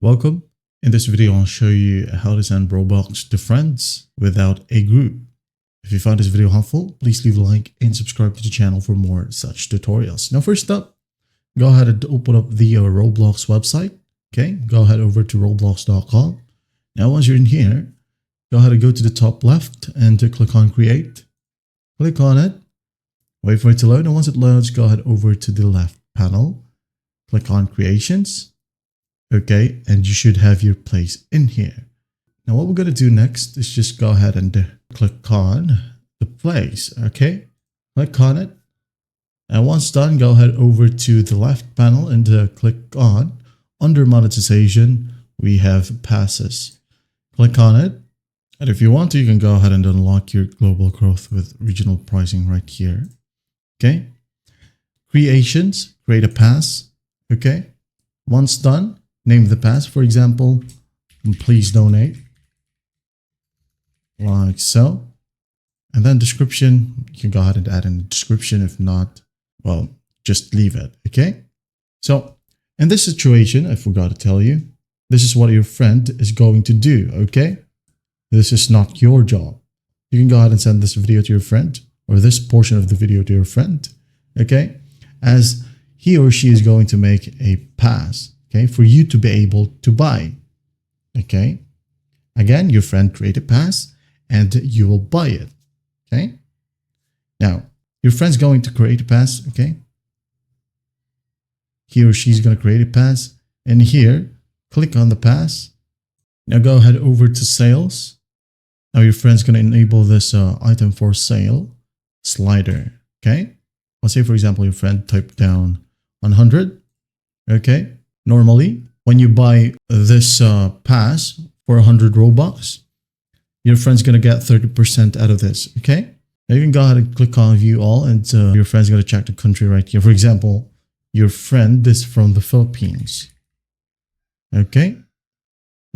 Welcome. In this video, I'll show you how to send Robux to friends without a group. If you found this video helpful, please leave a like and subscribe to the channel for more such tutorials. Now, first up, go ahead and open up the Roblox website. Okay, go ahead over to roblox.com. Now, once you're in here, go ahead and go to the top left and click on Create. Click on it. Wait for it to load. And once it loads, go ahead over to the left panel. Click on Creations. Okay, and you should have your place in here. Now what we're going to do next is just go ahead and click on the place. Okay, click on it. And once done, go ahead over to the left panel and click on, under monetization, we have passes. Click on it. And if you want to, you can go ahead and unlock your global growth with regional pricing right here. Okay, creations, create a pass. Okay, once done, name the pass, for example, and please donate, like so. And then description, you can go ahead and add in the description. If not, well, just leave it, okay? So in this situation, I forgot to tell you, this is what your friend is going to do, okay? This is not your job. You can go ahead and send this video to your friend, or this portion of the video to your friend, okay? As he or she is going to make a pass. Okay, for you to be able to buy. Okay, again, your friend create a pass and you will buy it. Okay, now your friend's going to create a pass. Okay, he or she's going to create a pass, and here click on the pass. Now go ahead over to sales. Now your friend's going to enable this item for sale slider. Okay, let's say for example your friend typed down 100. Okay. Normally, when you buy this pass for 100 Robux, your friend's going to get 30% out of this, okay? Now you can go ahead and click on view all, and your friend's going to check the country right here. For example, your friend is from the Philippines, okay?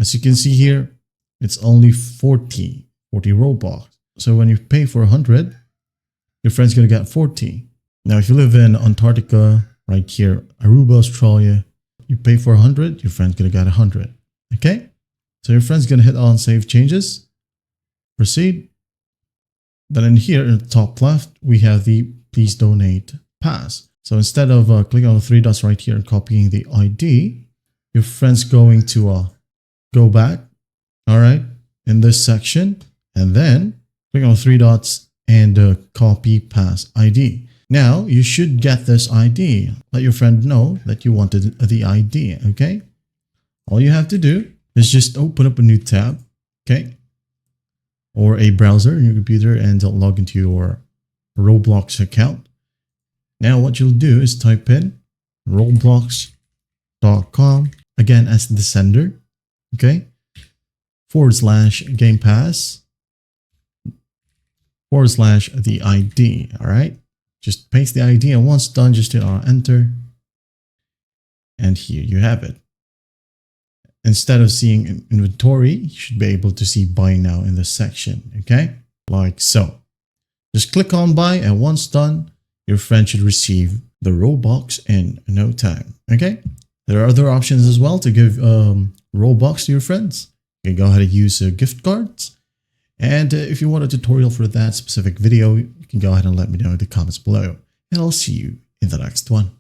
As you can see here, it's only 40 Robux. So when you pay for 100, your friend's going to get 40. Now, if you live in Antarctica, right here, Aruba, Australia, you pay for 100, your friend's going to get 100. Okay? So your friend's going to hit on save changes. Proceed. Then in here in the top left, we have the please donate pass. So instead of clicking on the three dots right here and copying the ID, your friend's going to go back, all right, in this section, and then click on the three dots and copy pass ID. Now, you should get this ID. Let your friend know that you wanted the ID, okay? All you have to do is just open up a new tab, okay? Or a browser in your computer and log into your Roblox account. Now, what you'll do is type in roblox.com, again as the sender, okay? /Game Pass, /the ID, all right? Just paste the ID, and once done, just hit on enter. And here you have it. Instead of seeing inventory, you should be able to see buy now in this section, okay? Like so. Just click on buy, and once done, your friend should receive the Robux in no time, okay? There are other options as well to give Robux to your friends. You can go ahead and use gift cards. And if you want a tutorial for that specific video, you can go ahead and let me know in the comments below. And I'll see you in the next one.